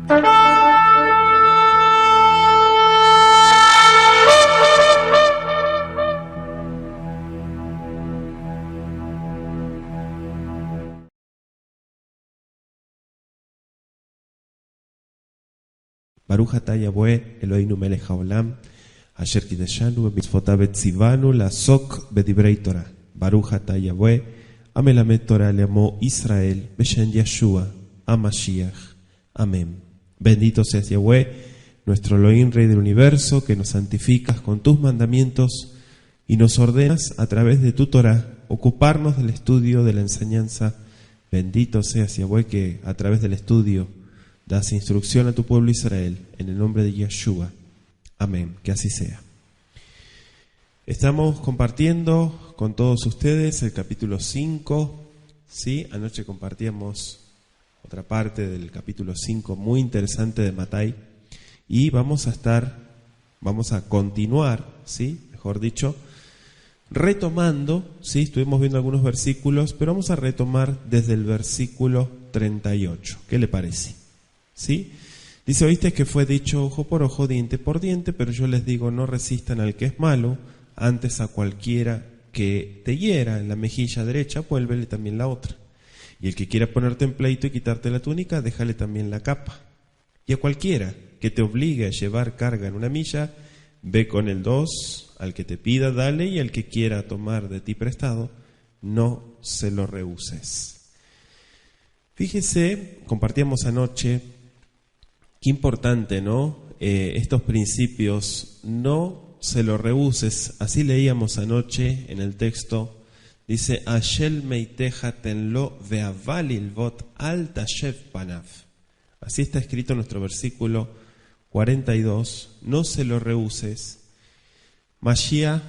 Baruch atah Yahweh Eloheinu melech haolam asher kideshanu b'mitzvotav v'tzivanu la'asok b'divrei Torah. Baruch atah Yahweh amelamed Torah le'amo Israel b'shem Yeshua HaMashiach. Amén. Bendito seas Yahweh, nuestro Elohim, Rey del Universo, que nos santificas con tus mandamientos y nos ordenas a través de tu Torah ocuparnos del estudio de la enseñanza. Bendito seas Yahweh, que a través del estudio das instrucción a tu pueblo Israel, en el nombre de Yeshua. Amén. Que así sea. Estamos compartiendo con todos ustedes el capítulo 5. ¿Sí? Anoche compartíamos otra parte del capítulo 5 muy interesante de Mattai. Y vamos a continuar, ¿sí? Mejor dicho, retomando, ¿sí? Estuvimos viendo algunos versículos, pero vamos a retomar desde el versículo 38. ¿Qué le parece? ¿Sí? Dice, oíste que fue dicho ojo por ojo, diente por diente, pero yo les digo, no resistan al que es malo, antes a cualquiera que te hiera en la mejilla derecha, vuélvele también la otra. Y el que quiera ponerte en pleito y quitarte la túnica, déjale también la capa. Y a cualquiera que te obligue a llevar carga en una milla, ve con el 2, al que te pida, dale, y al que quiera tomar de ti prestado, no se lo rehuses. Fíjese, compartíamos anoche, qué importante, ¿no? Estos principios, no se lo rehuses. Así leíamos anoche en el texto, dice, Ashel meiteja tenlo veavalil vot al tashev panav. Así está escrito en nuestro versículo 42, no se lo rehuses. Mashiach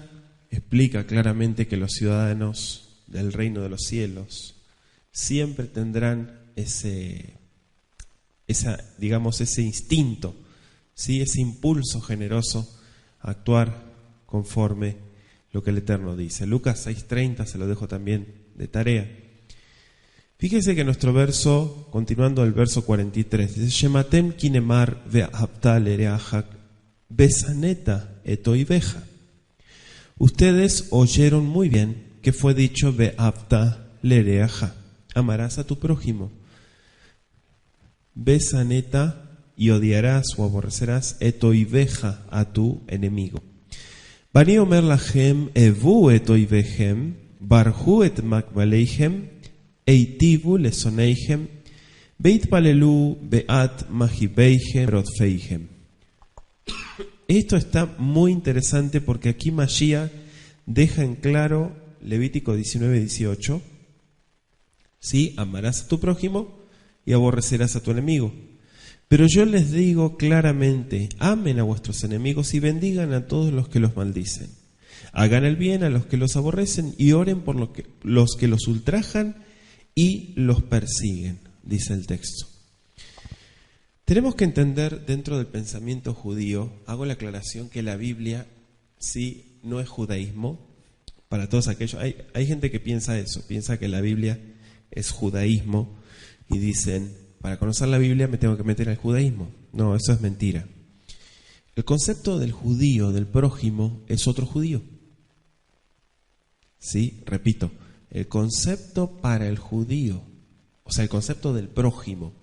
explica claramente que los ciudadanos del reino de los cielos siempre tendrán ese instinto, ¿sí? Ese impulso generoso a actuar conforme lo que el Eterno dice. Lucas 6:30 se lo dejo también de tarea. Fíjese que nuestro verso, continuando el verso 43, dice, Shematem kinemar ve'ahabta lereachak besaneta etoiveja. Ustedes oyeron muy bien que fue dicho ve'ahabta lereaja, amarás a tu prójimo. Besaneta, y odiarás o aborrecerás etoiveja, a tu enemigo. Bani omer lachem evu etoivehem, barhu et makbaleihem, eitivu lesoneihem, beitpalelu beat mahibeihem rodfeihem. Esto está muy interesante porque aquí Mashiach deja en claro Levítico 19:18, ¿sí? Amarás a tu prójimo y aborrecerás a tu enemigo. Pero yo les digo claramente, amen a vuestros enemigos y bendigan a todos los que los maldicen. Hagan el bien a los que los aborrecen y oren por los que los ultrajan y los persiguen, dice el texto. Tenemos que entender dentro del pensamiento judío, hago la aclaración que la Biblia sí no es judaísmo. Para todos aquellos, hay gente que piensa eso, piensa que la Biblia es judaísmo. Y dicen, para conocer la Biblia me tengo que meter al judaísmo. No, eso es mentira. El concepto del judío, del prójimo, es otro judío. Sí, repito, el concepto para el judío, o sea, el concepto del prójimo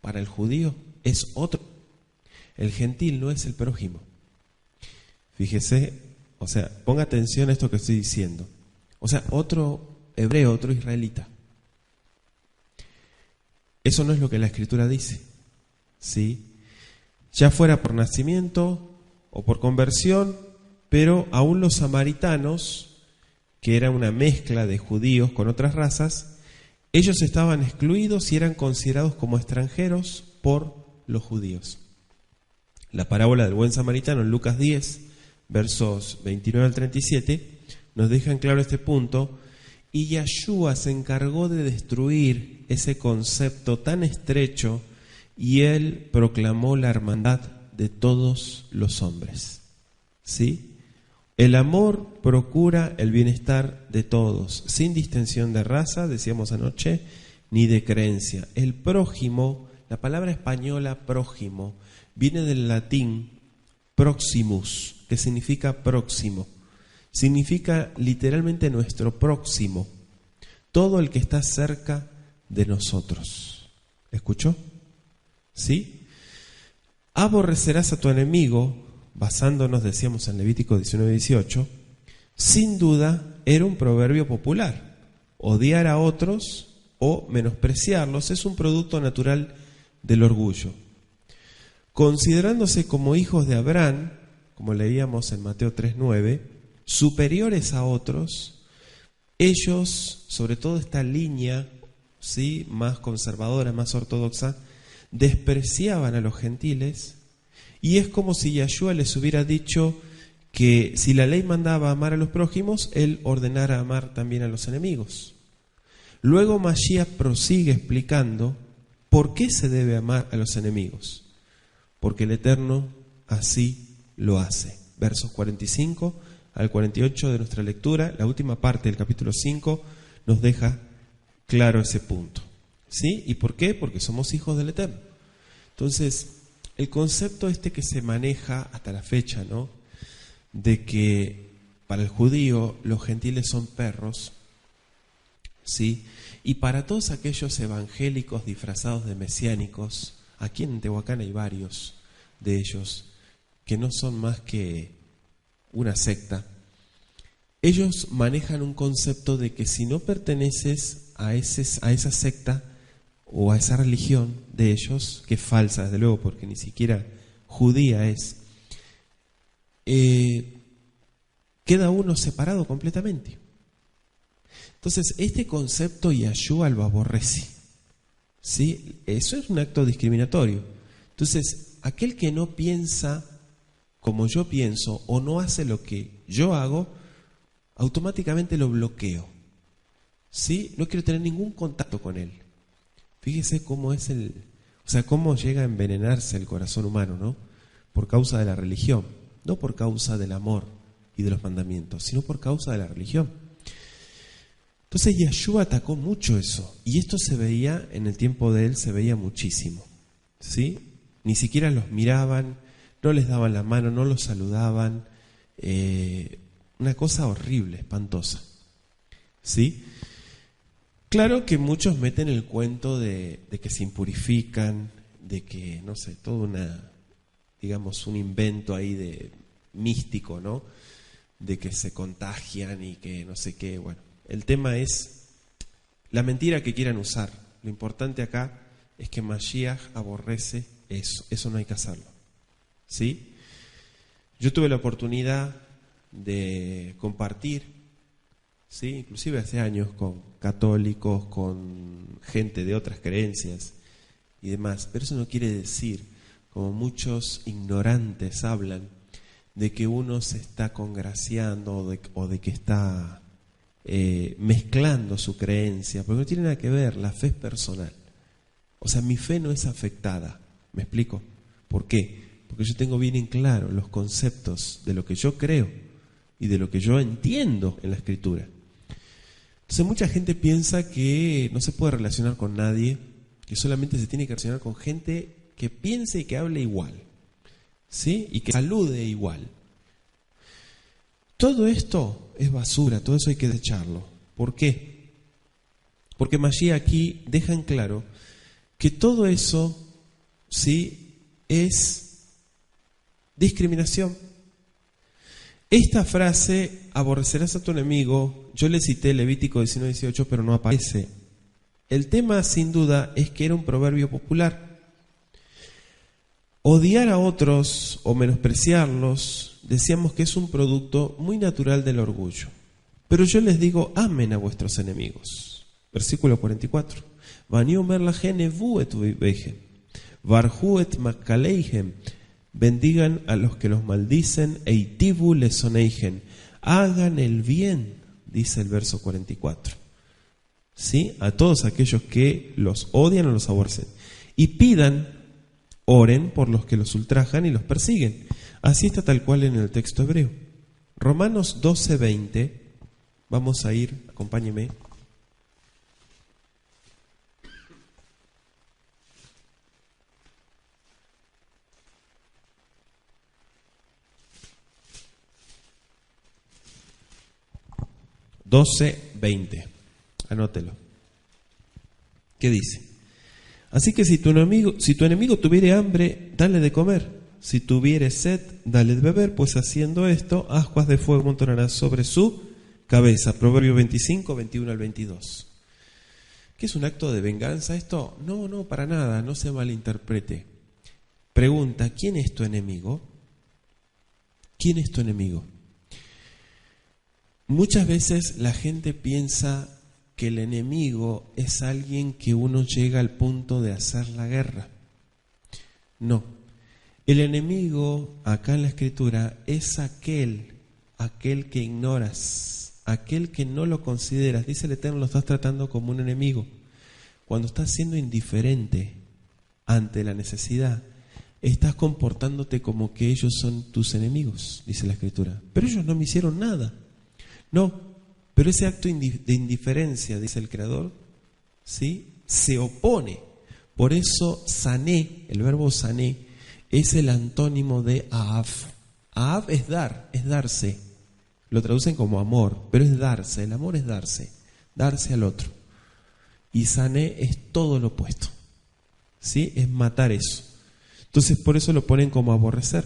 para el judío es otro. El gentil no es el prójimo. Fíjese, o sea, ponga atención a esto que estoy diciendo. O sea, otro hebreo, otro israelita. Eso no es lo que la Escritura dice, ¿sí? Ya fuera por nacimiento o por conversión, pero aún los samaritanos, que era una mezcla de judíos con otras razas, ellos estaban excluidos y eran considerados como extranjeros por los judíos. La parábola del buen samaritano en Lucas 10, versos 29 al 37, nos deja en claro este punto. Y Yeshua se encargó de destruir ese concepto tan estrecho y él proclamó la hermandad de todos los hombres. ¿Sí? El amor procura el bienestar de todos, sin distinción de raza, decíamos anoche, ni de creencia. El prójimo La palabra española prójimo viene del latín proximus, que significa próximo. Significa literalmente nuestro próximo, todo el que está cerca de nosotros. ¿Escuchó? ¿Sí? Aborrecerás a tu enemigo, basándonos, decíamos en Levítico 19:18, sin duda era un proverbio popular. Odiar a otros o menospreciarlos es un producto natural del orgullo. Considerándose como hijos de Abraham, como leíamos en Mateo 3:9, superiores a otros, ellos, sobre todo esta línea, ¿sí?, más conservadora, más ortodoxa, despreciaban a los gentiles, y es como si Yahshua les hubiera dicho que si la ley mandaba amar a los prójimos, él ordenara amar también a los enemigos. Luego Mashiach prosigue explicando por qué se debe amar a los enemigos. Porque el Eterno así lo hace. Versos 45 al 48 de nuestra lectura, la última parte del capítulo 5, nos deja claro ese punto. ¿Sí? ¿Y por qué? Porque somos hijos del Eterno. Entonces, el concepto que se maneja hasta la fecha, ¿no?, de que para el judío los gentiles son perros, ¿sí?, y para todos aquellos evangélicos disfrazados de mesiánicos, aquí en Tehuacán hay varios de ellos que no son más que una secta. Ellos manejan un concepto de que si no perteneces a esa secta o a esa religión de ellos, que es falsa desde luego porque ni siquiera judía es, queda uno separado completamente. Entonces, este concepto Yahshua lo aborrece, ¿sí? Eso es un acto discriminatorio. Entonces, aquel que no piensa como yo pienso o no hace lo que yo hago, automáticamente lo bloqueo, ¿sí? No quiero tener ningún contacto con él. Fíjese cómo es cómo llega a envenenarse el corazón humano, ¿no? Por causa de la religión, no por causa del amor y de los mandamientos, sino por causa de la religión. Entonces Yahshua atacó mucho eso, y esto se veía, en el tiempo de él se veía muchísimo, ¿sí? Ni siquiera los miraban, no les daban la mano, no los saludaban, una cosa horrible, espantosa, ¿sí? Claro que muchos meten el cuento de que se impurifican, de que, no sé, todo un invento ahí de místico, ¿no? De que se contagian y que no sé qué. Bueno, el tema es la mentira que quieran usar. Lo importante acá es que Mashiach aborrece eso no hay que hacerlo, ¿sí? Yo tuve la oportunidad de compartir, ¿sí?, inclusive hace años, con católicos, con gente de otras creencias y demás, pero eso no quiere decir, como muchos ignorantes hablan, de que uno se está congraciando o de que está mezclando su creencia, porque no tiene nada que ver. La fe es personal. O sea, mi fe no es afectada. ¿Me explico? ¿Por qué? Porque yo tengo bien en claro los conceptos de lo que yo creo y de lo que yo entiendo en la Escritura. Entonces mucha gente piensa que no se puede relacionar con nadie, que solamente se tiene que relacionar con gente que piense y que hable igual, ¿sí?, y que salude igual. Todo esto es basura, todo eso hay que desecharlo. ¿Por qué? Porque Mashiach aquí deja en claro que todo eso, ¿sí?, es discriminación. Esta frase, aborrecerás a tu enemigo, yo le cité Levítico 19:18, pero no aparece. El tema, sin duda, es que era un proverbio popular. Odiar a otros o menospreciarlos, decíamos que es un producto muy natural del orgullo. Pero yo les digo, amen a vuestros enemigos. Versículo 44. Vaniomer lahem evu et oivechem, barjú et makkaleihem. Bendigan a los que los maldicen, eitivu lesoneihem. Hagan el bien, dice el verso 44. ¿Sí? A todos aquellos que los odian o los aborrecen. Y pidan, oren por los que los ultrajan y los persiguen. Así está tal cual en el texto hebreo. Romanos 12:20. Vamos a ir, acompáñeme. 12:20. Anótelo. ¿Qué dice? Así que si tu enemigo tuviere hambre, dale de comer. Si tuviere sed, dale de beber, pues haciendo esto, ascuas de fuego montonarás sobre su cabeza. Proverbio 25, 21 al 22. ¿Qué es un acto de venganza esto? No, para nada, no se malinterprete. Pregunta, ¿quién es tu enemigo? ¿Quién es tu enemigo? Muchas veces la gente piensa que el enemigo es alguien que uno llega al punto de hacer la guerra. No. El enemigo, acá en la Escritura, es aquel que ignoras, aquel que no lo consideras. Dice el Eterno, lo estás tratando como un enemigo. Cuando estás siendo indiferente ante la necesidad, estás comportándote como que ellos son tus enemigos, dice la Escritura. Pero ellos no me hicieron nada. No, pero ese acto de indiferencia, dice el Creador, ¿sí?, se opone. Por eso sané, el verbo sané, es el antónimo de Ahav. Ahav es dar, es darse. Lo traducen como amor, pero es darse. El amor es darse al otro. Y sané es todo lo opuesto, ¿sí? Es matar eso. Entonces por eso lo ponen como aborrecer.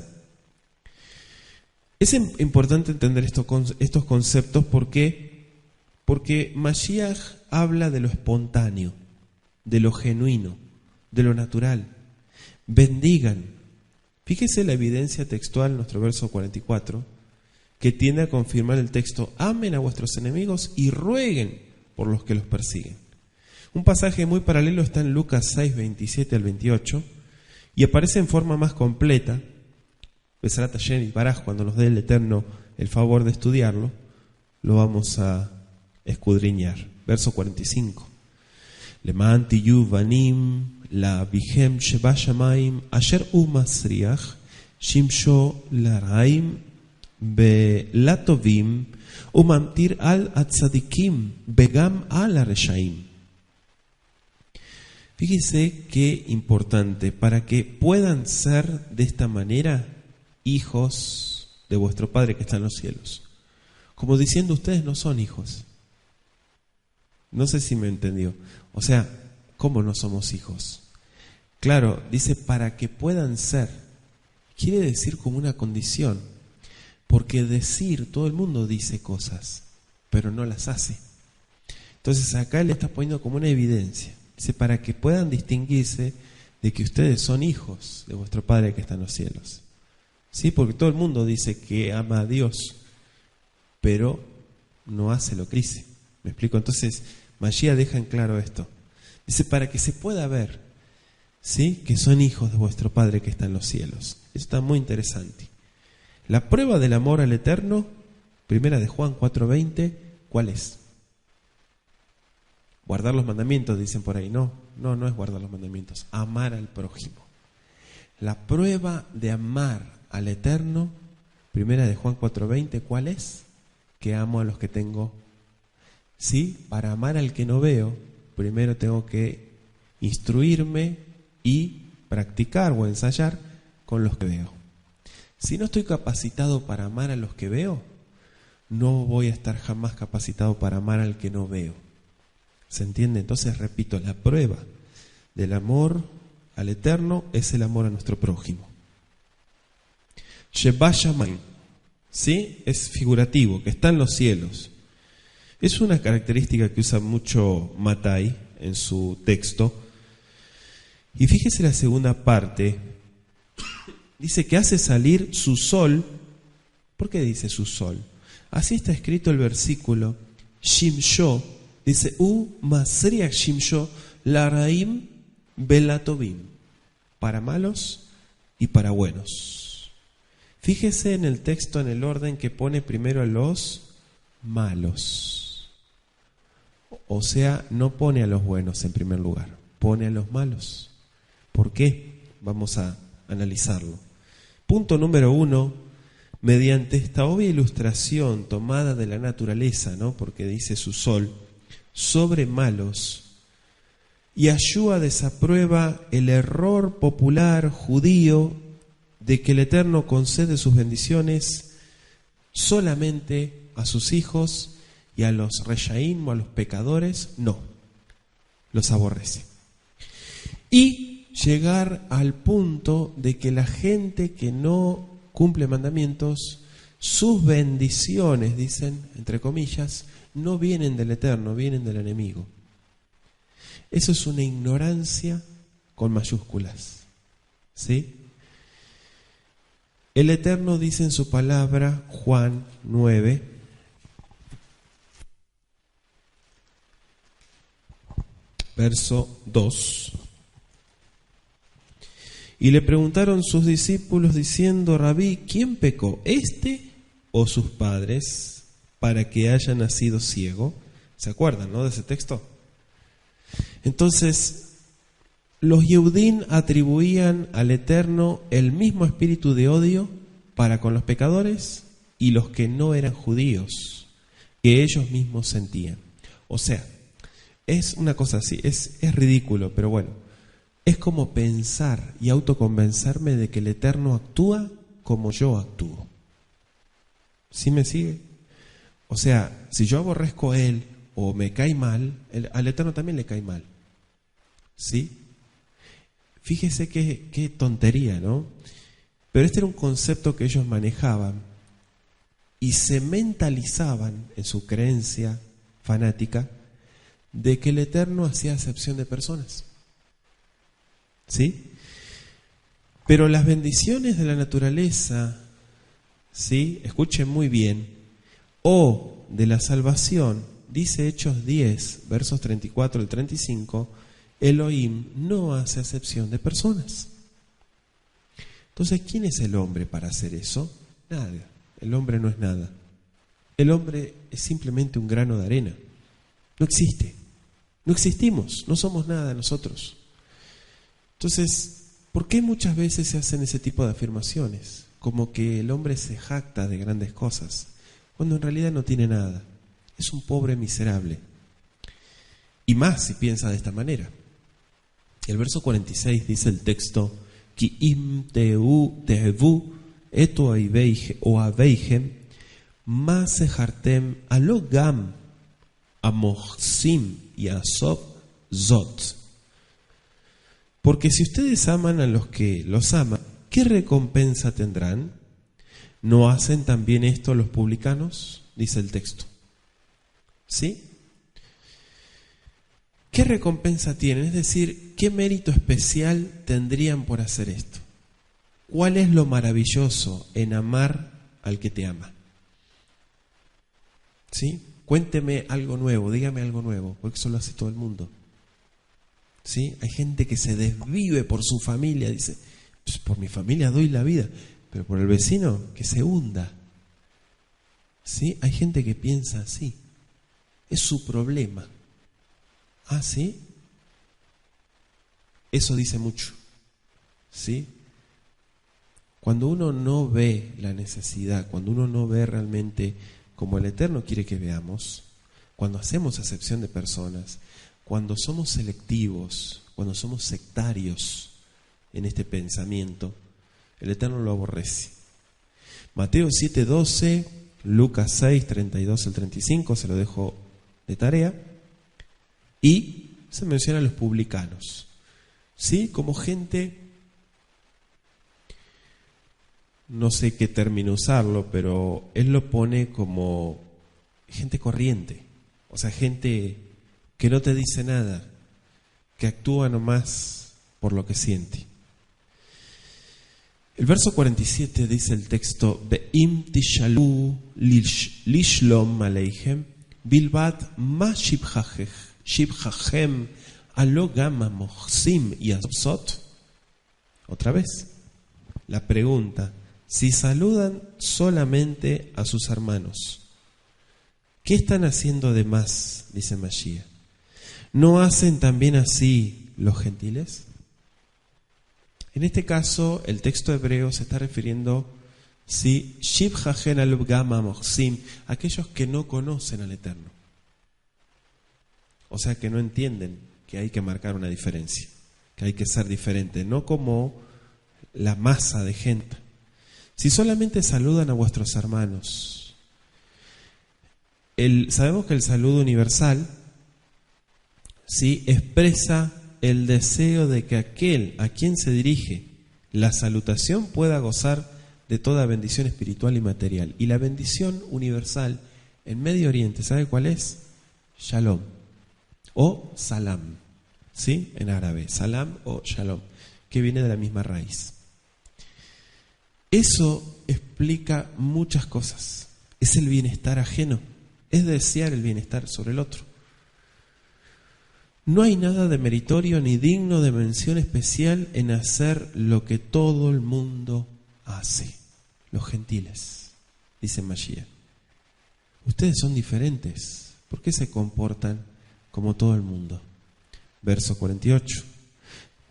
Es importante entender estos conceptos porque Mashiach habla de lo espontáneo, de lo genuino, de lo natural. Bendigan. Fíjese la evidencia textual en nuestro verso 44, que tiende a confirmar el texto: amen a vuestros enemigos y rueguen por los que los persiguen. Un pasaje muy paralelo está en Lucas 6, 27 al 28, y aparece en forma más completa. Besarat Hashem y Baraj, cuando nos dé el Eterno el favor de estudiarlo, lo vamos a escudriñar. Verso 45. Leman tiyu vanim la bihem sheba shamayim asher umasriach shimsho laraim belatovim umamtir al atzadikim begam al areshaim. Fíjese qué importante, para que puedan ser de esta manera hijos de vuestro Padre que está en los cielos. Como diciendo, ustedes no son hijos. No sé si me entendió. O sea, ¿cómo no somos hijos? Claro, dice para que puedan ser. Quiere decir como una condición. Porque decir, todo el mundo dice cosas, pero no las hace. Entonces acá le está poniendo como una evidencia. Dice para que puedan distinguirse de que ustedes son hijos de vuestro Padre que está en los cielos. Sí, porque todo el mundo dice que ama a Dios, pero no hace lo que dice. ¿Me explico? Entonces, Mashiach deja en claro esto. Dice, para que se pueda ver, ¿sí?, que son hijos de vuestro Padre que está en los cielos. Eso está muy interesante. La prueba del amor al Eterno, primera de Juan 4:20, ¿cuál es? Guardar los mandamientos, dicen por ahí. No es guardar los mandamientos. Amar al prójimo. La prueba de amar al Eterno, primera de Juan 4:20, ¿cuál es? Que amo a los que tengo. Sí, para amar al que no veo, primero tengo que instruirme y practicar o ensayar con los que veo. Si no estoy capacitado para amar a los que veo, no voy a estar jamás capacitado para amar al que no veo. ¿Se entiende? Entonces, repito, la prueba del amor al Eterno es el amor a nuestro prójimo. Sheba Shamayim, ¿sí?, es figurativo, que está en los cielos. Es una característica que usa mucho Matai en su texto. Y fíjese la segunda parte. Dice que hace salir su sol. ¿Por qué dice su sol? Así está escrito el versículo. Shimsho, dice, masriach shimsho laraim belatovim, para malos y para buenos. Fíjese en el texto, en el orden que pone primero a los malos. O sea, no pone a los buenos en primer lugar, pone a los malos. ¿Por qué? Vamos a analizarlo. Punto número 1, mediante esta obvia ilustración tomada de la naturaleza, ¿no?, porque dice su sol, sobre malos, Yahshua desaprueba el error popular judío de que el Eterno concede sus bendiciones solamente a sus hijos y a los reshaim o a los pecadores, no, los aborrece. Y llegar al punto de que la gente que no cumple mandamientos, sus bendiciones, dicen, entre comillas, no vienen del Eterno, vienen del enemigo. Eso es una ignorancia con mayúsculas, ¿sí? El Eterno dice en su palabra, Juan 9, verso 2. Y le preguntaron sus discípulos diciendo, Rabí, ¿quién pecó, este o sus padres, para que haya nacido ciego? ¿Se acuerdan, no, de ese texto? Entonces, los Yehudim atribuían al Eterno el mismo espíritu de odio para con los pecadores y los que no eran judíos, que ellos mismos sentían. O sea, es una cosa así, es ridículo, pero bueno, es como pensar y autoconvencerme de que el Eterno actúa como yo actúo. ¿Sí me sigue? O sea, si yo aborrezco a Él o me cae mal, al Eterno también le cae mal. ¿Sí? Fíjese qué tontería, ¿no? Pero este era un concepto que ellos manejaban y se mentalizaban en su creencia fanática de que el Eterno hacía acepción de personas. ¿Sí? Pero las bendiciones de la naturaleza, ¿sí? Escuchen muy bien, o de la salvación, dice Hechos 10, versos 34 al 35, Elohim no hace acepción de personas. Entonces, ¿quién es el hombre para hacer eso? Nada. El hombre no es nada. El hombre es simplemente un grano de arena. No existe. No existimos. No somos nada nosotros. Entonces, ¿por qué muchas veces se hacen ese tipo de afirmaciones? Como que el hombre se jacta de grandes cosas, cuando en realidad no tiene nada. Es un pobre miserable. Y más si piensa de esta manera. El verso 46 dice el texto, Ki im tehevu eto oaveihem ma sejartem alo gam amochsim yasov zot. Porque si ustedes aman a los que los aman, ¿qué recompensa tendrán? ¿No hacen también esto los publicanos? Dice el texto. ¿Sí? ¿Qué recompensa tienen? Es decir, ¿qué mérito especial tendrían por hacer esto? ¿Cuál es lo maravilloso en amar al que te ama? ¿Sí? Cuénteme algo nuevo, dígame algo nuevo, porque eso lo hace todo el mundo. ¿Sí? Hay gente que se desvive por su familia, dice, pues por mi familia doy la vida, pero por el vecino que se hunda. ¿Sí? Hay gente que piensa así, es su problema. ¿Ah, sí? Eso dice mucho. ¿Sí? Cuando uno no ve la necesidad, cuando uno no ve realmente como el Eterno quiere que veamos, cuando hacemos acepción de personas, cuando somos selectivos, cuando somos sectarios en este pensamiento, el Eterno lo aborrece. Mateo 7:12, Lucas 6, 32 al 35, se lo dejo de tarea. Y se menciona a los publicanos, ¿sí? Como gente, no sé qué término usarlo, pero él lo pone como gente corriente, o sea, gente que no te dice nada, que actúa nomás por lo que siente. El verso 47 dice el texto, Be'im tishalu lishlom aleichem bilbat ma shibhachem alo gama mochsim y azot. Otra vez, la pregunta, si saludan solamente a sus hermanos, ¿qué están haciendo de más? Dice Mashiach. ¿No hacen también así los gentiles? En este caso, el texto hebreo se está refiriendo, sí, shibhachen alo gama mochsim, aquellos que no conocen al Eterno. O sea, que no entienden que hay que marcar una diferencia, que hay que ser diferente, no como la masa de gente. Si solamente saludan a vuestros hermanos, Sabemos que el saludo universal, ¿sí?, expresa el deseo de que aquel a quien se dirige la salutación pueda gozar de toda bendición espiritual y material. Y la bendición universal en Medio Oriente, ¿sabe cuál es? Shalom o salam, ¿sí?, en árabe, salam o shalom, que viene de la misma raíz. Eso explica muchas cosas. Es el bienestar ajeno, es desear el bienestar sobre el otro. No hay nada de meritorio ni digno de mención especial en hacer lo que todo el mundo hace. Los gentiles, dice Mashiach. Ustedes son diferentes. ¿Por qué se comportan como todo el mundo? Verso 48.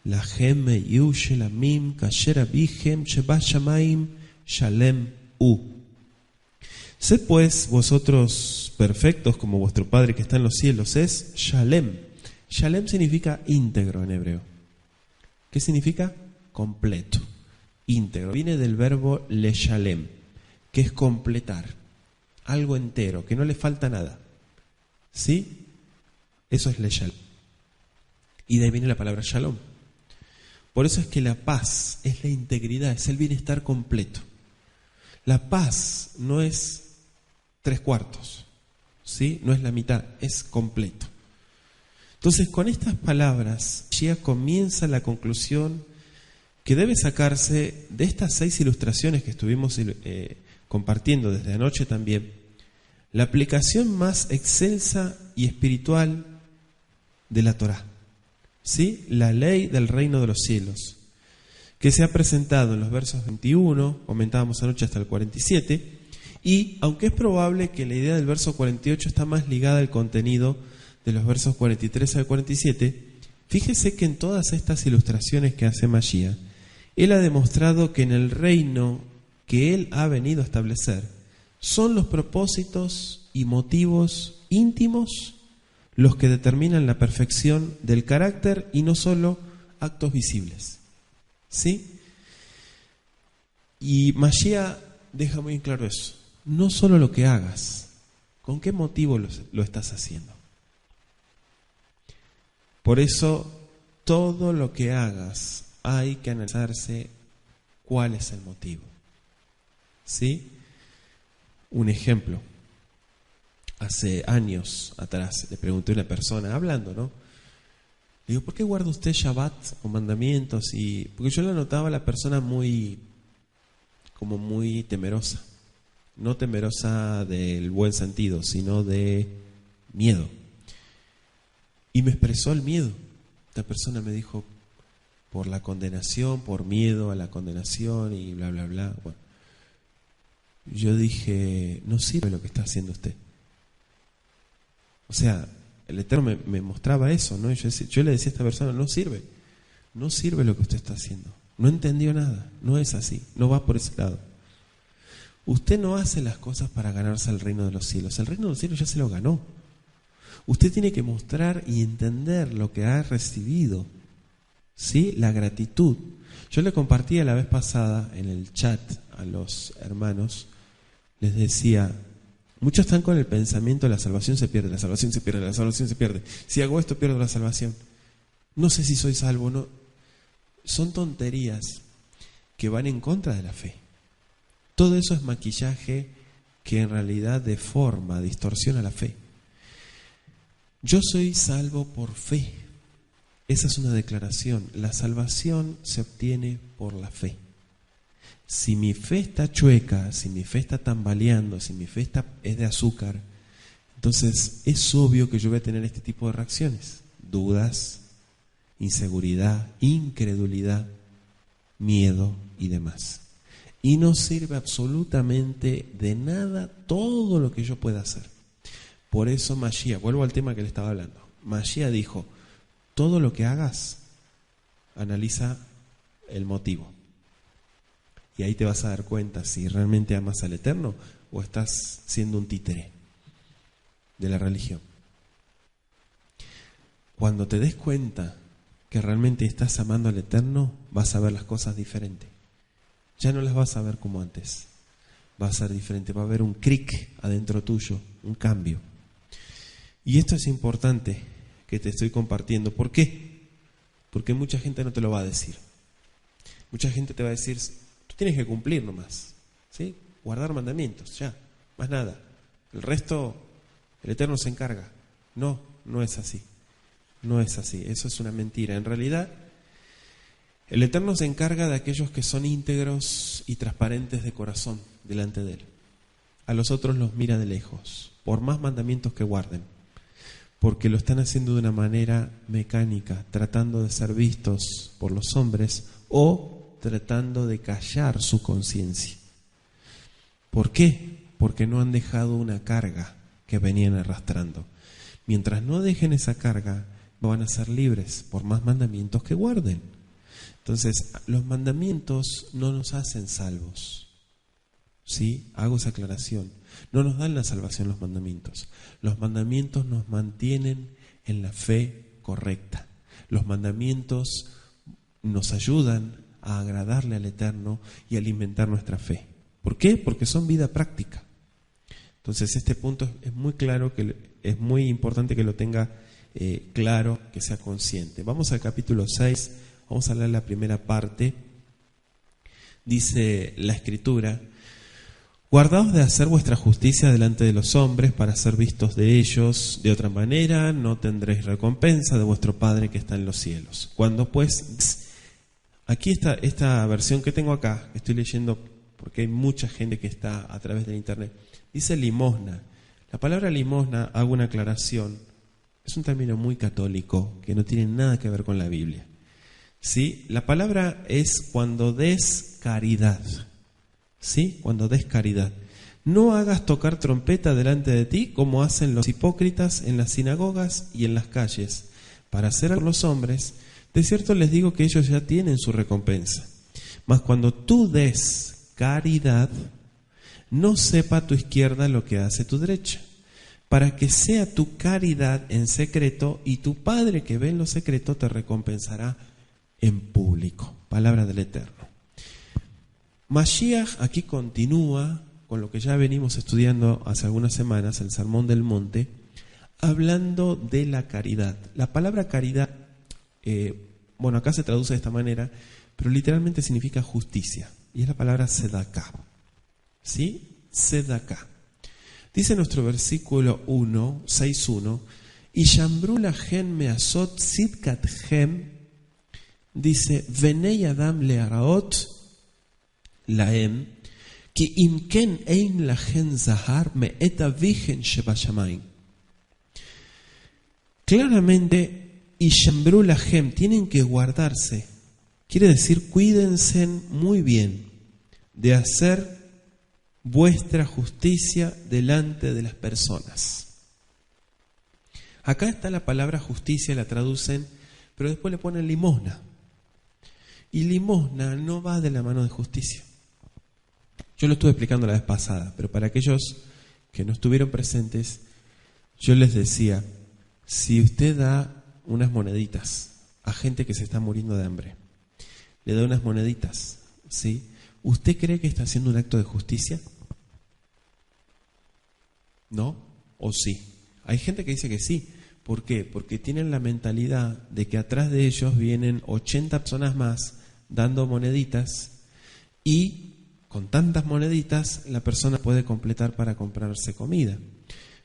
Lahem yu shelamim kasher abihem sheba shamayim shalem u. Sed pues vosotros perfectos como vuestro Padre que está en los cielos es Shalem. Shalem significa íntegro en hebreo. ¿Qué significa? Completo, íntegro. Viene del verbo leshalem, que es completar, algo entero, que no le falta nada. ¿Sí? Eso es leshalem. Y de ahí viene la palabra shalom. Por eso es que la paz es la integridad, es el bienestar completo. La paz no es 3/4, ¿sí? No es la mitad, es completo. Entonces, con estas palabras, ya comienza la conclusión que debe sacarse de estas 6 ilustraciones que estuvimos compartiendo desde anoche también, la aplicación más excelsa y espiritual de la Torá, ¿sí? La ley del reino de los cielos, que se ha presentado en los versos 21, comentábamos anoche hasta el 47, y aunque es probable que la idea del verso 48 está más ligada al contenido de los versos 43 al 47, fíjese que en todas estas ilustraciones que hace Mashiach, él ha demostrado que en el reino que él ha venido a establecer son los propósitos y motivos íntimos los que determinan la perfección del carácter y no solo actos visibles. ¿Sí? Y Mashiach deja muy claro eso. No solo lo que hagas, ¿con qué motivo lo estás haciendo? Por eso, todo lo que hagas hay que analizarse cuál es el motivo. ¿Sí? Un ejemplo. Hace años atrás le pregunté a una persona, hablando, ¿no? Le digo, ¿por qué guarda usted Shabbat o mandamientos? Porque yo le notaba a la persona muy temerosa. No temerosa del buen sentido, sino de miedo. Y me expresó el miedo. Esta persona me dijo, por la condenación, por miedo a la condenación y bla, bla, bla. Bueno, yo dije, no sirve lo que está haciendo usted. O sea, el Eterno me mostraba eso, ¿no? Yo le decía a esta persona, no sirve lo que usted está haciendo. No entendió nada, no es así, no va por ese lado. Usted no hace las cosas para ganarse el reino de los cielos. El reino de los cielos ya se lo ganó. Usted tiene que mostrar y entender lo que ha recibido, ¿sí? La gratitud. Yo le compartía la vez pasada en el chat a los hermanos, les decía, muchos están con el pensamiento de la salvación se pierde, la salvación se pierde, la salvación se pierde. Si hago esto pierdo la salvación. No sé si soy salvo o no. Son tonterías que van en contra de la fe. Todo eso es maquillaje que en realidad deforma, distorsiona la fe. Yo soy salvo por fe. Esa es una declaración. La salvación se obtiene por la fe. Si mi fe está chueca, si mi fe está tambaleando, si mi fe es de azúcar, entonces es obvio que yo voy a tener este tipo de reacciones. Dudas, inseguridad, incredulidad, miedo y demás. Y no sirve absolutamente de nada todo lo que yo pueda hacer. Por eso Mashiach, vuelvo al tema que le estaba hablando. Mashiach dijo, todo lo que hagas, analiza el motivo. Y ahí te vas a dar cuenta si realmente amas al Eterno o estás siendo un títere de la religión. Cuando te des cuenta que realmente estás amando al Eterno, vas a ver las cosas diferentes. Ya no las vas a ver como antes. Va a ser diferente, va a haber un cric adentro tuyo un cambio. Y esto es importante que te estoy compartiendo. ¿Por qué? Porque mucha gente no te lo va a decir. Mucha gente te va a decir, tú tienes que cumplir nomás, ¿sí? Guardar mandamientos, ya, más nada. El resto, el Eterno se encarga. No, no es así. No es así, eso es una mentira. En realidad, el Eterno se encarga de aquellos que son íntegros y transparentes de corazón delante de Él. A los otros los mira de lejos, por más mandamientos que guarden, porque lo están haciendo de una manera mecánica, tratando de ser vistos por los hombres o tratando de callar su conciencia. ¿Por qué? Porque no han dejado una carga que venían arrastrando. Mientras no dejen esa carga, van a ser libres por más mandamientos que guarden. Entonces, los mandamientos no nos hacen salvos. ¿Sí? Hago esa aclaración. No nos dan la salvación los mandamientos. Los mandamientos nos mantienen en la fe correcta. Los mandamientos nos ayudan a agradarle al Eterno y a alimentar nuestra fe. ¿Por qué? Porque son vida práctica. Entonces, este punto es muy claro, que es muy importante que lo tenga claro, que sea consciente. Vamos al capítulo 6, vamos a leer la primera parte. Dice la Escritura: guardaos de hacer vuestra justicia delante de los hombres para ser vistos de ellos, de otra manera no tendréis recompensa de vuestro Padre que está en los cielos. Cuando pues, aquí está esta versión que tengo acá, estoy leyendo porque hay mucha gente que está a través del internet, dice limosna. La palabra limosna, hago una aclaración, es un término muy católico que no tiene nada que ver con la Biblia. ¿Sí? La palabra es cuando des caridad. ¿Sí? Cuando des caridad. No hagas tocar trompeta delante de ti como hacen los hipócritas en las sinagogas y en las calles, para hacer a los hombres. De cierto les digo que ellos ya tienen su recompensa. Mas cuando tú des caridad, no sepa tu izquierda lo que hace tu derecha, para que sea tu caridad en secreto, y tu Padre que ve en lo secreto te recompensará en público. Palabra del Eterno. Mashiach aquí continúa con lo que ya venimos estudiando hace algunas semanas, el Sermón del Monte, hablando de la caridad. La palabra caridad, acá se traduce de esta manera, pero literalmente significa justicia, y es la palabra sedaká. ¿Sí? Sedaká. Dice nuestro versículo 6.1, y Shambru lahem measot sidkathem, dice, venei adam learaot lahem, ki imken ein lahem zahar me'et avichen shebashamayim. Claramente, y Shambru lahem, tienen que guardarse, quiere decir cuídense muy bien de hacer vuestra justicia delante de las personas. Acá está la palabra justicia, la traducen, pero después le ponen limosna. Y limosna no va de la mano de justicia. Yo lo estuve explicando la vez pasada, pero para aquellos que no estuvieron presentes, yo les decía, si usted da unas moneditas a gente que se está muriendo de hambre, le da unas moneditas, ¿sí? ¿Usted cree que está haciendo un acto de justicia? ¿No? ¿O sí? Hay gente que dice que sí. ¿Por qué? Porque tienen la mentalidad de que atrás de ellos vienen 80 personas más dando moneditas, y con tantas moneditas la persona puede completar para comprarse comida.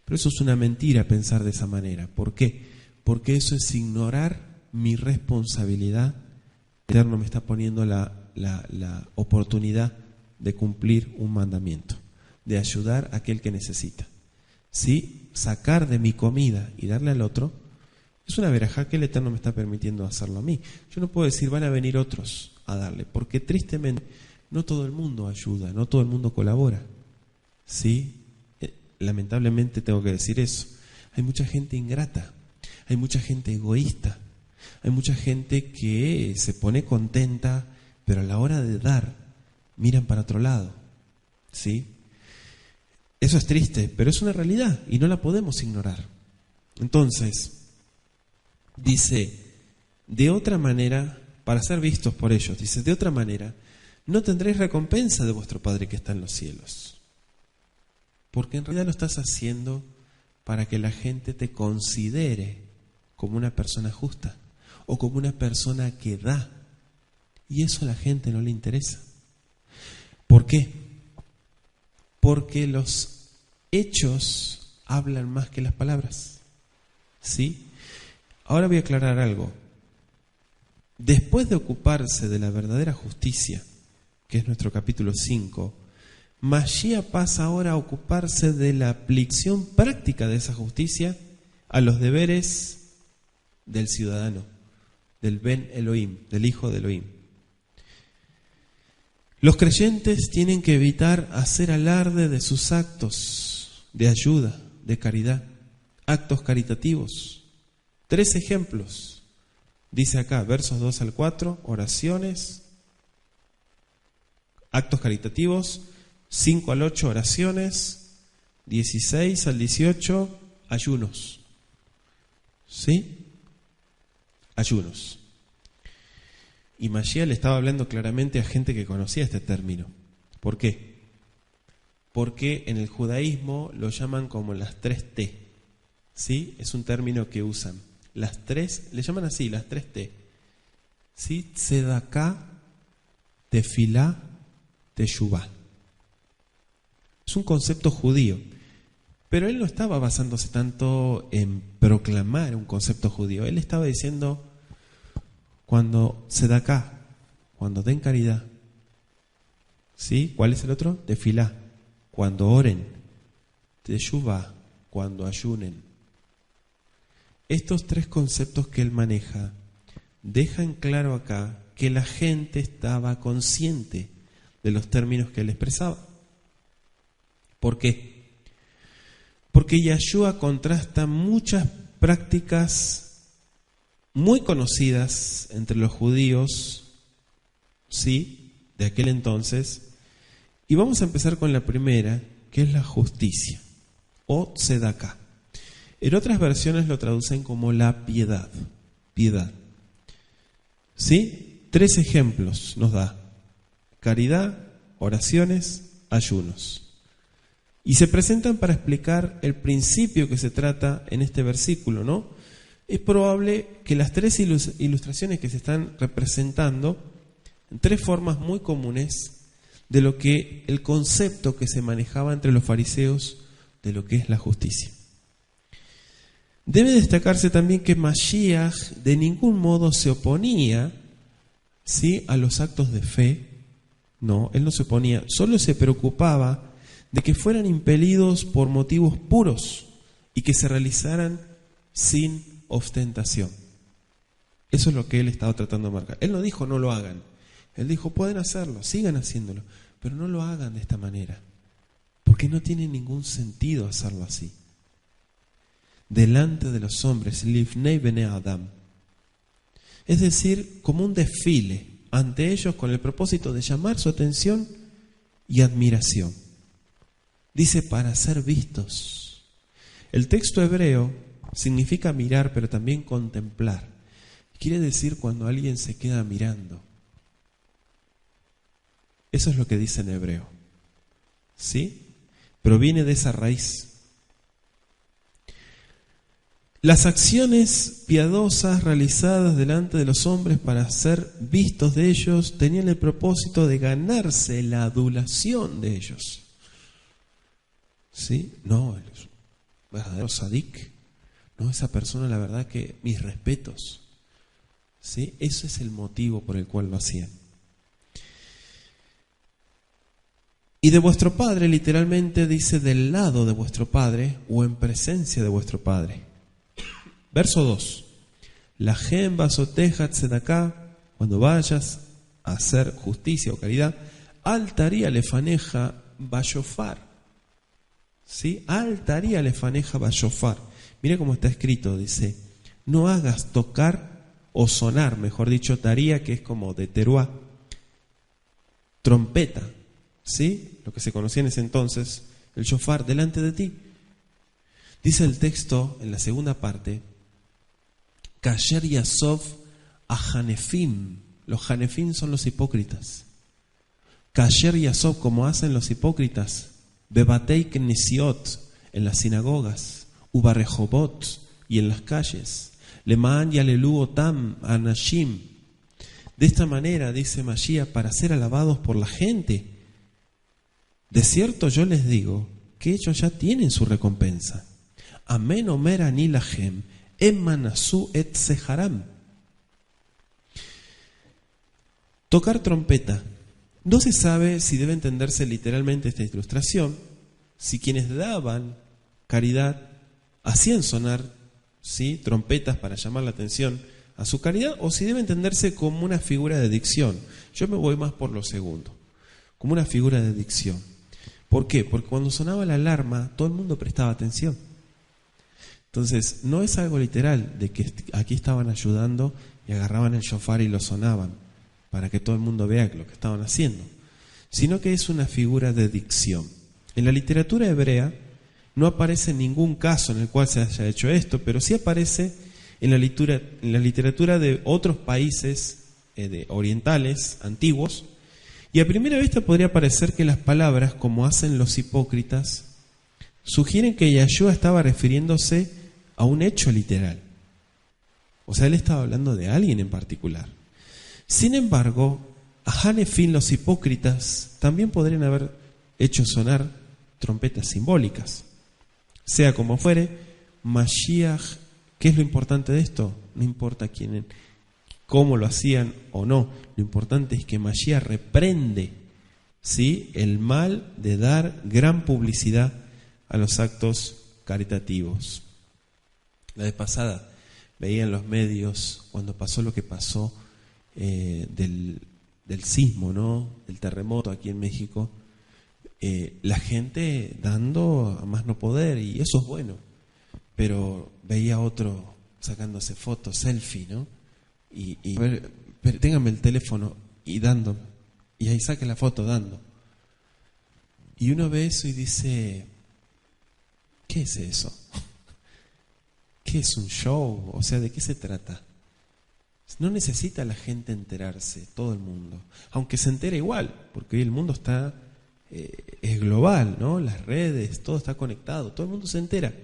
Pero eso es una mentira, pensar de esa manera. ¿Por qué? Porque eso es ignorar mi responsabilidad. El Eterno me está poniendo la oportunidad de cumplir un mandamiento, de ayudar a aquel que necesita. ¿Sí? Sacar de mi comida y darle al otro es una verajá que el Eterno me está permitiendo hacerlo a mí. Yo no puedo decir van a venir otros a darle, porque tristemente no todo el mundo ayuda, no todo el mundo colabora. ¿Sí? Lamentablemente tengo que decir eso. Hay mucha gente ingrata, hay mucha gente egoísta, hay mucha gente que se pone contenta, pero a la hora de dar miran para otro lado. ¿Sí? Eso es triste, pero es una realidad y no la podemos ignorar. Entonces, dice, de otra manera, para ser vistos por ellos, dice, de otra manera, no tendréis recompensa de vuestro Padre que está en los cielos. porque en realidad lo estás haciendo para que la gente te considere como una persona justa o como una persona que da. Y eso a la gente no le interesa. ¿Por qué? Porque los hechos hablan más que las palabras. ¿Sí? Ahora voy a aclarar algo. Después de ocuparse de la verdadera justicia, que es nuestro capítulo 5, Mashiach pasa ahora a ocuparse de la aplicación práctica de esa justicia a los deberes del ciudadano, del Ben Elohim, del Hijo de Elohim. Los creyentes tienen que evitar hacer alarde de sus actos de ayuda, de caridad, actos caritativos. 3 ejemplos. Dice acá, versos 2 al 4, oraciones, actos caritativos, 5 al 8, oraciones, 16 al 18, ayunos. ¿Sí? Ayunos. Y Mashiach le estaba hablando claramente a gente que conocía este término. ¿Por qué? Porque en el judaísmo lo llaman como las 3 T. ¿Sí? Es un término que usan. Las 3, le llaman así, las 3 T. ¿Sí? Tzedaká, Tefilá, Teshuvá. Es un concepto judío. Pero él no estaba basándose tanto en proclamar un concepto judío. Él estaba diciendo, cuando tzedaká, cuando den caridad. ¿Sí? ¿Cuál es el otro? Tefilá, cuando oren. Teshuvá, cuando ayunen. Estos 3 conceptos que él maneja dejan claro acá que la gente estaba consciente de los términos que él expresaba. ¿Por qué? Porque Yahshua contrasta muchas prácticas muy conocidas entre los judíos, ¿sí?, de aquel entonces. Y vamos a empezar con la primera, que es la justicia, o tzedaká. En otras versiones lo traducen como la piedad. Piedad. ¿Sí? 3 ejemplos nos da. Caridad, oraciones, ayunos. Y se presentan para explicar el principio que se trata en este versículo, ¿no? Es probable que las 3 ilustraciones que se están representando, en 3 formas muy comunes de lo que el concepto que se manejaba entre los fariseos de lo que es la justicia. Debe destacarse también que Mashiach de ningún modo se oponía, ¿sí?, a los actos de fe. No, él no se oponía, solo se preocupaba de que fueran impelidos por motivos puros y que se realizaran sin ostentación. Eso es lo que él estaba tratando de marcar. Él no dijo no lo hagan, él dijo pueden hacerlo, sigan haciéndolo, pero no lo hagan de esta manera, porque no tiene ningún sentido hacerlo así. Delante de los hombres, Lifnei Bnei Adam, es decir, como un desfile ante ellos con el propósito de llamar su atención y admiración. Dice para ser vistos. El texto hebreo significa mirar, pero también contemplar. Quiere decir cuando alguien se queda mirando. Eso es lo que dice en hebreo. ¿Sí? Proviene de esa raíz. Las acciones piadosas realizadas delante de los hombres para ser vistos de ellos tenían el propósito de ganarse la adulación de ellos. ¿Sí? No, el verdadero sadik. No, esa persona, la verdad que mis respetos. ¿Sí? Ese es el motivo por el cual lo hacían. Y de vuestro Padre, literalmente dice del lado de vuestro Padre o en presencia de vuestro Padre. Verso 2. La gem basoteja tzedaká, cuando vayas a hacer justicia o caridad, altaría lefaneja bayofar. ¿Sí? Altaría lefaneja bayofar. Mira cómo está escrito, dice, no hagas tocar o sonar, mejor dicho, taría, que es como de teruá, trompeta, ¿sí? Lo que se conocía en ese entonces, el shofar, delante de ti. Dice el texto en la segunda parte, Kasher Yasov a Hanefim. Los Hanefim son los hipócritas. Kasher Yasov, como hacen los hipócritas, bebatei knesiot, en las sinagogas, ubarejobot, y en las calles, lemaan y alelu otam anashim. De esta manera, dice Mashiach, para ser alabados por la gente. De cierto yo les digo que ellos ya tienen su recompensa. Amen omer ani lahem, emanasu et seharam. Tocar trompeta. No se sabe si debe entenderse literalmente esta ilustración, si quienes daban caridad hacían sonar, ¿sí?, trompetas para llamar la atención a su caridad, o si debe entenderse como una figura de dicción. Yo me voy más por lo segundo, como una figura de dicción. ¿Por qué? Porque cuando sonaba la alarma, todo el mundo prestaba atención. Entonces, no es algo literal de que aquí estaban ayudando y agarraban el shofar y lo sonaban para que todo el mundo vea lo que estaban haciendo, sino que es una figura de dicción. En la literatura hebrea no aparece ningún caso en el cual se haya hecho esto, pero sí aparece en la literatura de otros países orientales, antiguos, y a primera vista podría parecer que las palabras, como hacen los hipócritas, sugieren que Yahshua estaba refiriéndose a un hecho literal. O sea, él estaba hablando de alguien en particular. Sin embargo, a Hanefin, los hipócritas, también podrían haber hecho sonar trompetas simbólicas. Sea como fuere, Mashiach, ¿qué es lo importante de esto? No importa cómo lo hacían o no, lo importante es que Mashiach reprende, ¿sí?, el mal de dar gran publicidad a los actos caritativos. La vez pasada veía en los medios, cuando pasó lo que pasó del sismo, ¿no?, del terremoto aquí en México, la gente dando a más no poder, y eso es bueno, pero veía otro sacándose fotos, selfie, ¿no? Y a ver, téngame el teléfono y dando, y ahí saque la foto dando. Y uno ve eso y dice, ¿qué es eso? ¿Qué es un show? O sea, ¿de qué se trata? No necesita la gente enterarse, todo el mundo, aunque se entere igual, porque hoy el mundo es global, ¿no? Las redes, todo está conectado, todo el mundo se entera.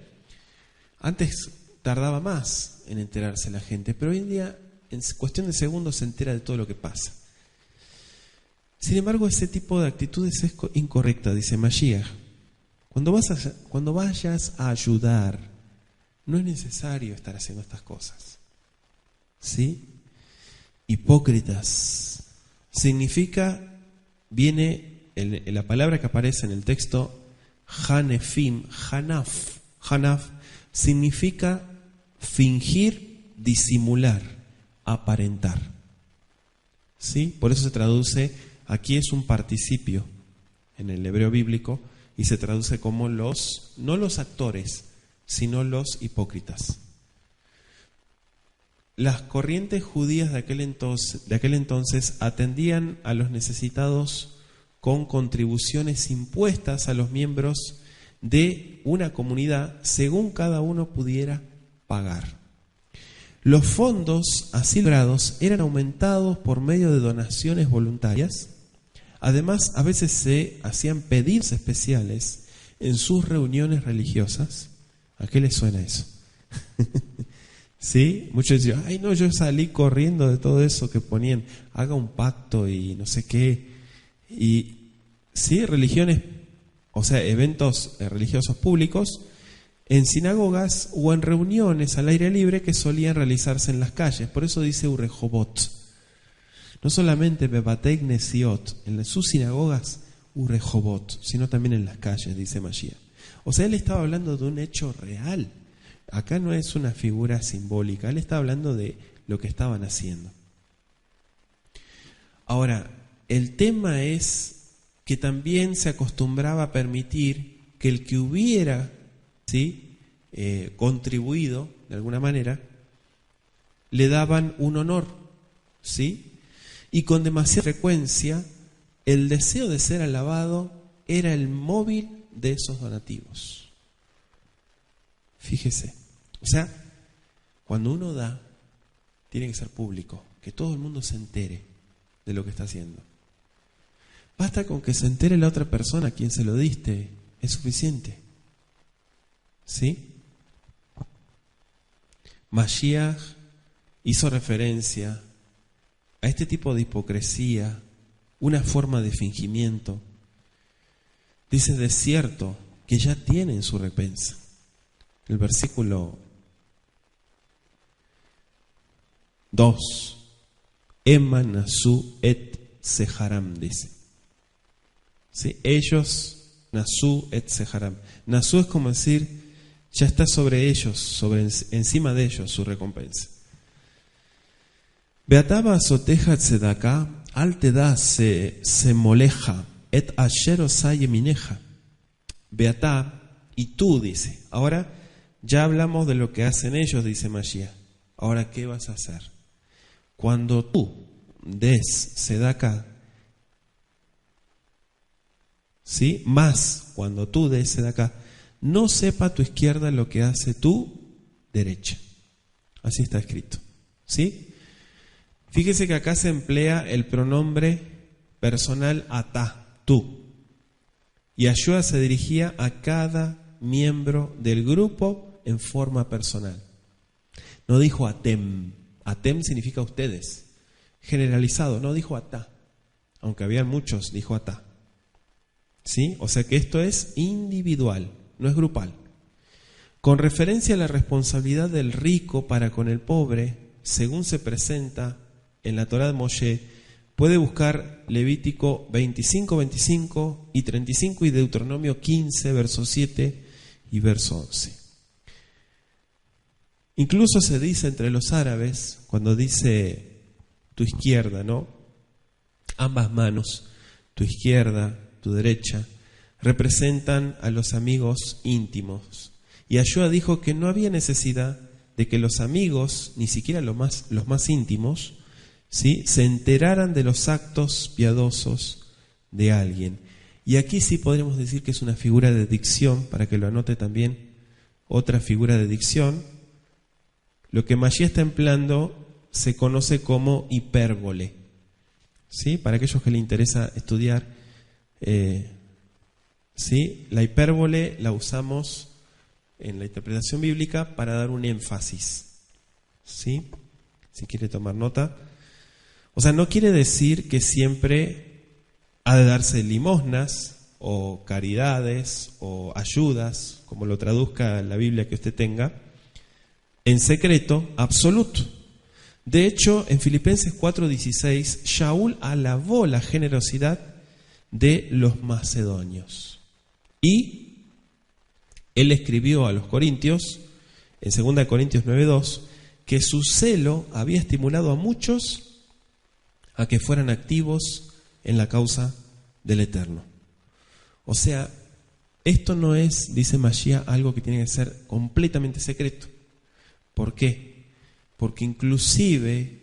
Antes tardaba más en enterarse la gente, pero hoy en día, en cuestión de segundos, se entera de todo lo que pasa. Sin embargo, ese tipo de actitudes es incorrecta, dice Mashiach. Cuando vayas a ayudar, no es necesario estar haciendo estas cosas. ¿Sí? Hipócritas. Significa, viene la palabra que aparece en el texto, Hanefim, Hanaf. Hanaf significa fingir, disimular, aparentar. ¿Sí? Por eso se traduce, aquí es un participio en el hebreo bíblico, y se traduce como no los actores, sino los hipócritas. Las corrientes judías de aquel entonces atendían a los necesitados con contribuciones impuestas a los miembros de una comunidad según cada uno pudiera pagar. Los fondos así logrados eran aumentados por medio de donaciones voluntarias. Además, a veces se hacían pedidos especiales en sus reuniones religiosas. ¿A qué les suena eso? ¿Sí? Muchos decían, ay no, yo salí corriendo de todo eso que ponían, haga un pacto y no sé qué. Y sí, religiones, o sea, eventos religiosos públicos, en sinagogas o en reuniones al aire libre que solían realizarse en las calles. Por eso dice Urejobot. No solamente bebatei knesiot, en sus sinagogas Urejobot, sino también en las calles, dice Mashiach. O sea, él estaba hablando de un hecho real. Acá no es una figura simbólica, él está hablando de lo que estaban haciendo. Ahora, el tema es que también se acostumbraba a permitir que el que hubiera, ¿sí?, contribuido de alguna manera, le daban un honor, ¿sí? Y con demasiada frecuencia, el deseo de ser alabado era el móvil de esos donativos. Fíjese. O sea, cuando uno da, tiene que ser público, que todo el mundo se entere de lo que está haciendo. Basta con que se entere la otra persona a quien se lo diste es suficiente. ¿Sí? Mashiach hizo referencia a este tipo de hipocresía, una forma de fingimiento. Dice, de cierto, que ya tienen su recompensa. El versículo 2. Ema nasu et seharam, dice. ¿Sí? Ellos, nasu et seharam. Nasu es como decir, ya está sobre ellos, encima de ellos su recompensa. Beataba soteja tzedaka, al te da se moleja, et asher osay emineja. Beatá, y tú, dice. Ahora ya hablamos de lo que hacen ellos, dice Mashiach. Ahora, ¿qué vas a hacer? Cuando tú des tzedaka, ¿sí? Más cuando tú des tzedaka, no sepa tu izquierda lo que hace tu derecha. Así está escrito. ¿Sí? Fíjese que acá se emplea el pronombre personal atá, tú. Y Yahshua se dirigía a cada miembro del grupo en forma personal. No dijo atem. Atem significa ustedes. Generalizado, no dijo atá. Aunque habían muchos, dijo atá. ¿Sí? O sea que esto es individual, no es grupal. Con referencia a la responsabilidad del rico para con el pobre, según se presenta en la Torá de Moshe, puede buscar Levítico 25, 25 y 35 y Deuteronomio 15, verso 7 y verso 11. Incluso se dice entre los árabes, cuando dice tu izquierda, ¿no? Ambas manos, tu izquierda, tu derecha, representan a los amigos íntimos. Y Yahshua dijo que no había necesidad de que los amigos, ni siquiera los más íntimos, ¿sí?, se enteraran de los actos piadosos de alguien. Y aquí sí podríamos decir que es una figura de dicción, para que lo anote también, otra figura de dicción. Lo que Mashiach está empleando se conoce como hipérbole. ¿Sí? Para aquellos que les interesa estudiar, ¿sí?, la hipérbole la usamos en la interpretación bíblica para dar un énfasis. ¿Sí? Si quiere tomar nota. O sea, no quiere decir que siempre ha de darse limosnas o caridades o ayudas, como lo traduzca la Biblia que usted tenga, en secreto absoluto. De hecho, en Filipenses 4:16, Shaul alabó la generosidad de los macedonios. Y él escribió a los corintios, en 2 Corintios 9:2, que su celo había estimulado a muchos a que fueran activos en la causa del Eterno. O sea, esto no es, dice Mashiach, algo que tiene que ser completamente secreto. ¿Por qué? Porque inclusive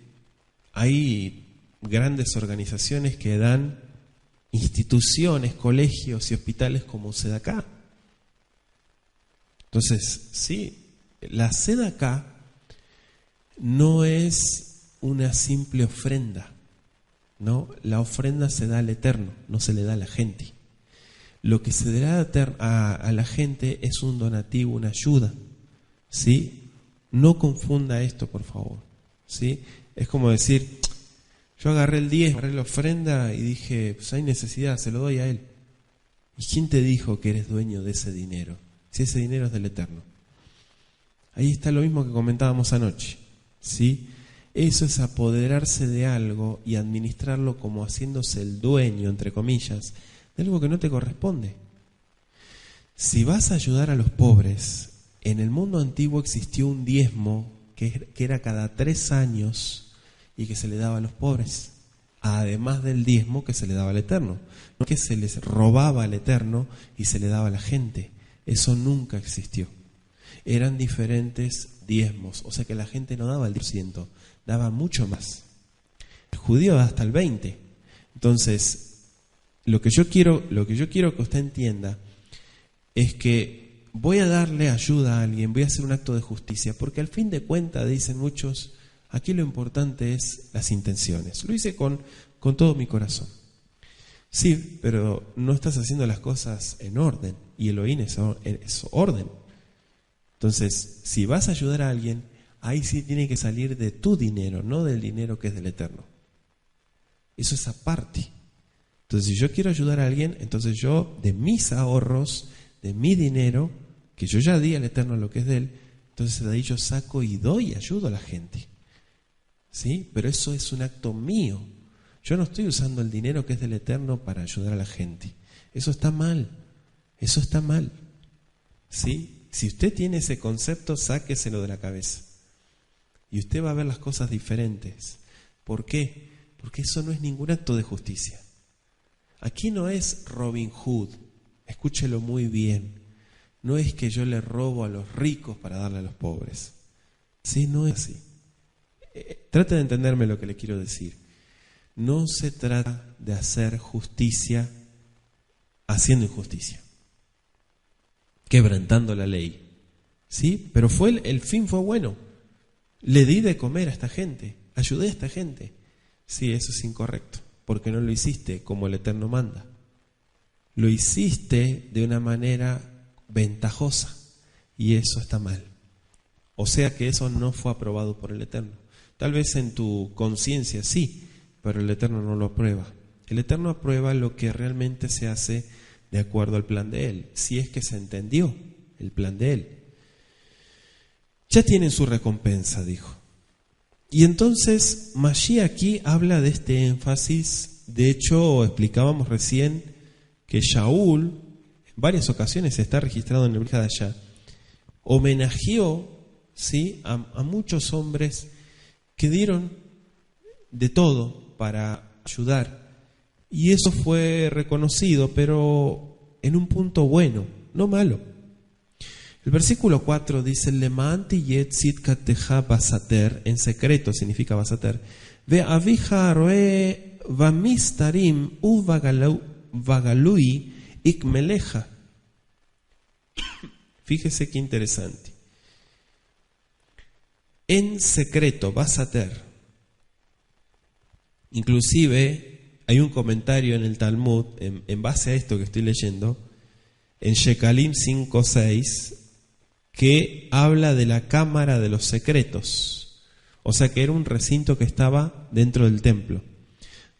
hay grandes organizaciones que dan instituciones, colegios y hospitales como Sedaká. Entonces, sí, la Sedaká no es una simple ofrenda. No, la ofrenda se da al Eterno, no se le da a la gente. Lo que se da a la gente es un donativo, una ayuda. ¿Sí? No confunda esto, por favor. ¿Sí? Es como decir, yo agarré el 10, agarré la ofrenda y dije, pues hay necesidad, se lo doy a él. ¿Y quién te dijo que eres dueño de ese dinero? Si ese dinero es del Eterno. Ahí está lo mismo que comentábamos anoche. ¿Sí? Eso es apoderarse de algo y administrarlo como haciéndose el dueño, entre comillas, de algo que no te corresponde. Si vas a ayudar a los pobres, en el mundo antiguo existió un diezmo que era cada 3 años y que se le daba a los pobres, además del diezmo que se le daba al Eterno. No que se les robaba al Eterno y se le daba a la gente. Eso nunca existió. Eran diferentes diezmos, o sea que la gente no daba el 10%, daba mucho más. El judío da hasta el 20%. Entonces, lo que yo quiero que usted entienda es que voy a darle ayuda a alguien, voy a hacer un acto de justicia, porque al fin de cuentas, dicen muchos, aquí lo importante es las intenciones. Lo hice con todo mi corazón. Sí, pero no estás haciendo las cosas en orden, y Elohim es orden. Entonces, si vas a ayudar a alguien, ahí sí tiene que salir de tu dinero, no del dinero que es del Eterno. Eso es aparte. Entonces, si yo quiero ayudar a alguien, entonces yo, de mis ahorros, de mi dinero, que yo ya di al Eterno lo que es de él, entonces de ahí yo saco y doy y ayudo a la gente. ¿Sí? Pero eso es un acto mío. Yo no estoy usando el dinero que es del Eterno para ayudar a la gente. Eso está mal. Eso está mal. ¿Sí? Si usted tiene ese concepto, sáqueselo de la cabeza. Y usted va a ver las cosas diferentes. ¿Por qué? Porque eso no es ningún acto de justicia. Aquí no es Robin Hood. Escúchelo muy bien. No es que yo le robo a los ricos para darle a los pobres. Sí, no es así. Trate de entenderme lo que le quiero decir. No se trata de hacer justicia haciendo injusticia, quebrantando la ley. ¿Sí? Pero el fin fue bueno. Le di de comer a esta gente, ayudé a esta gente. Sí, eso es incorrecto, porque no lo hiciste como el Eterno manda. Lo hiciste de una manera ventajosa, y eso está mal. O sea que eso no fue aprobado por el Eterno. Tal vez en tu conciencia sí, pero el Eterno no lo aprueba. El Eterno aprueba lo que realmente se hace de acuerdo al plan de Él, si es que se entendió el plan de Él. Ya tienen su recompensa, dijo. Y entonces Mashiach aquí habla de este énfasis. De hecho, explicábamos recién que Shaul, en varias ocasiones está registrado en el Brit Hadashah, homenajeó, ¿sí?, a muchos hombres que dieron de todo para ayudar. Y eso fue reconocido, pero en un punto bueno, no malo. El versículo 4 dice: Lemanti yetzit kateja basater, en secreto significa basater, ve avija roe vamistarim u vagalui ikmeleja. Fíjese qué interesante. En secreto, basater. Inclusive hay un comentario en el Talmud, en base a esto que estoy leyendo, en Shekalim 5:6, que habla de la cámara de los secretos. O sea que era un recinto que estaba dentro del templo,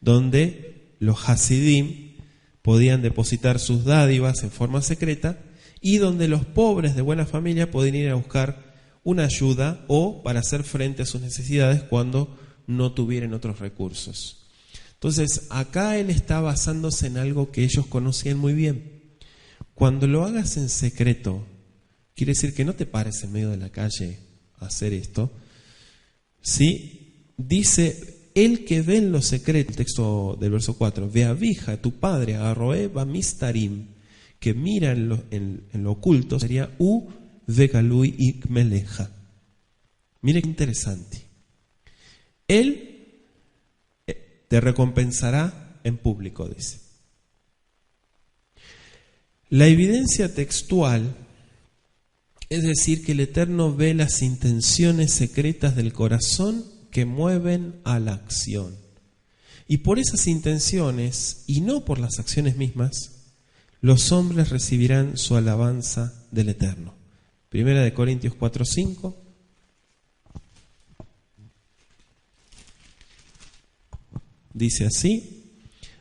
donde los Hasidim podían depositar sus dádivas en forma secreta, y donde los pobres de buena familia podían ir a buscar una ayuda o para hacer frente a sus necesidades cuando no tuvieran otros recursos. Entonces, acá él está basándose en algo que ellos conocían muy bien. Cuando lo hagas en secreto, quiere decir que no te pares en medio de la calle a hacer esto. ¿Sí? Dice, el que ve en lo secreto, el texto del verso 4, ve a Vija, tu padre, a Roe Bamistarim, que mira en lo oculto, sería U Vegalui Ikmeleja. Mire qué interesante. Él te recompensará en público, dice. La evidencia textual, es decir, que el Eterno ve las intenciones secretas del corazón que mueven a la acción. Y por esas intenciones, y no por las acciones mismas, los hombres recibirán su alabanza del Eterno. Primera de Corintios 4:5. Dice así: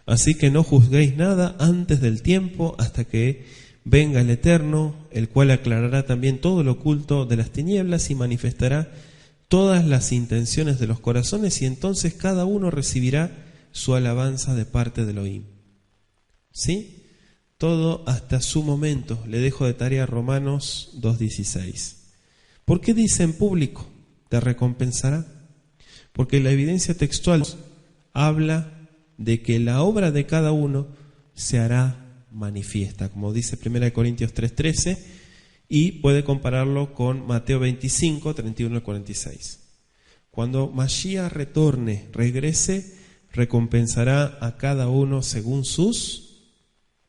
así que no juzguéis nada antes del tiempo, hasta que venga el Eterno, el cual aclarará también todo lo oculto de las tinieblas y manifestará todas las intenciones de los corazones, y entonces cada uno recibirá su alabanza de parte de Elohim. ¿Sí? Todo hasta su momento. Le dejo de tarea Romanos 2:16. ¿Por qué dice en público? ¿Te recompensará? Porque la evidencia textual habla de que la obra de cada uno se hará manifiesta, como dice 1 Corintios 3:13, y puede compararlo con Mateo 25, 31 al 46. Cuando Mashiach regrese, recompensará a cada uno según sus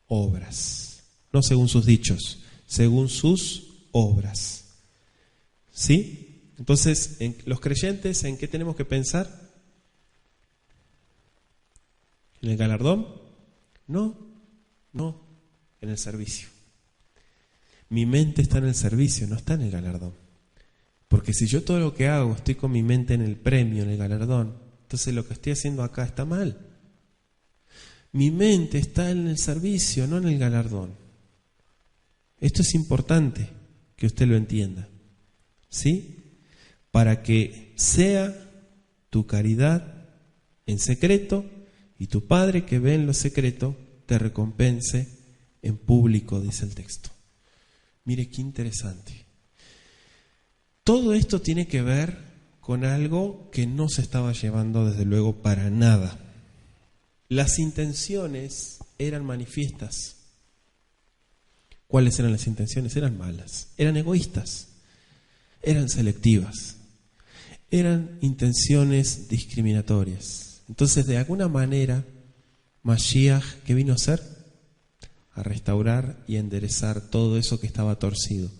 obras, no según sus dichos, según sus obras. ¿Sí? Entonces, los creyentes, ¿en qué tenemos que pensar? ¿En el galardón? No en el servicio. Mi mente está en el servicio, no está en el galardón. Porque si yo todo lo que hago estoy con mi mente en el premio, en el galardón, entonces lo que estoy haciendo acá está mal. Mi mente está en el servicio, no en el galardón. Esto es importante que usted lo entienda, ¿sí? Para que sea tu caridad en secreto y tu Padre que ve en lo secreto te recompense en público, dice el texto. Mire qué interesante. Todo esto tiene que ver con algo que no se estaba llevando desde luego para nada. Las intenciones eran manifiestas. ¿Cuáles eran las intenciones? Eran malas, eran egoístas, eran selectivas, eran intenciones discriminatorias. Entonces, de alguna manera, Mashiach, ¿qué vino a hacer? A restaurar y enderezar todo eso que estaba torcido,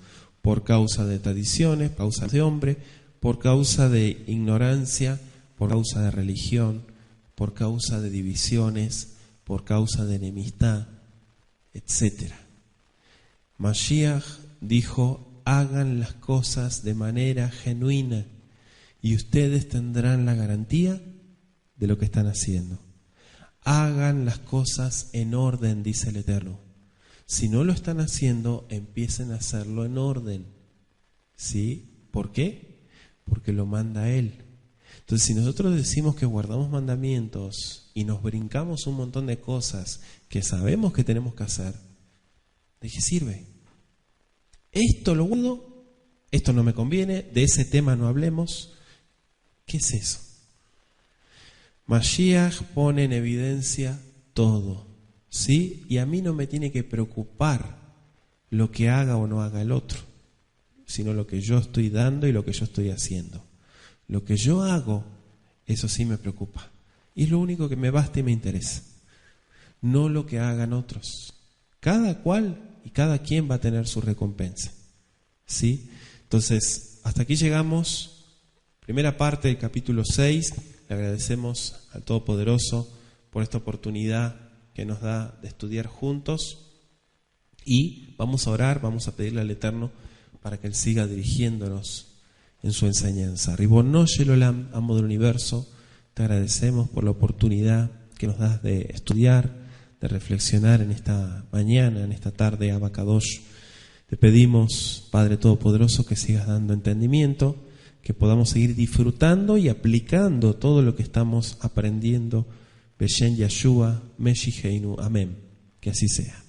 por causa de tradiciones, por causa de hombre, por causa de ignorancia, por causa de religión, por causa de divisiones, por causa de enemistad, etc. Mashiach dijo: hagan las cosas de manera genuina y ustedes tendrán la garantía de lo que están haciendo. Hagan las cosas en orden, dice el Eterno. Si no lo están haciendo, empiecen a hacerlo en orden. ¿Sí? ¿Por qué? Porque lo manda Él. Entonces, si nosotros decimos que guardamos mandamientos y nos brincamos un montón de cosas que sabemos que tenemos que hacer, ¿de qué sirve? Esto lo guardo, esto no me conviene, de ese tema no hablemos. ¿Qué es eso? Mashiach pone en evidencia todo, ¿sí? Y a mí no me tiene que preocupar lo que haga o no haga el otro, sino lo que yo estoy dando y lo que yo estoy haciendo. Lo que yo hago, eso sí me preocupa. Y es lo único que me basta y me interesa. No lo que hagan otros. Cada cual y cada quien va a tener su recompensa, ¿sí? Entonces, hasta aquí llegamos. Primera parte del capítulo 6. Le agradecemos al Todopoderoso por esta oportunidad que nos da de estudiar juntos. Y vamos a orar, vamos a pedirle al Eterno para que Él siga dirigiéndonos en su enseñanza. Ribono Shel Olam, amo del universo, te agradecemos por la oportunidad que nos das de estudiar, de reflexionar en esta mañana, en esta tarde, Abba Kadosh. Te pedimos, Padre Todopoderoso, que sigas dando entendimiento, que podamos seguir disfrutando y aplicando todo lo que estamos aprendiendo. Beshen Yeshua, Meshiheinu, amén. Que así sea.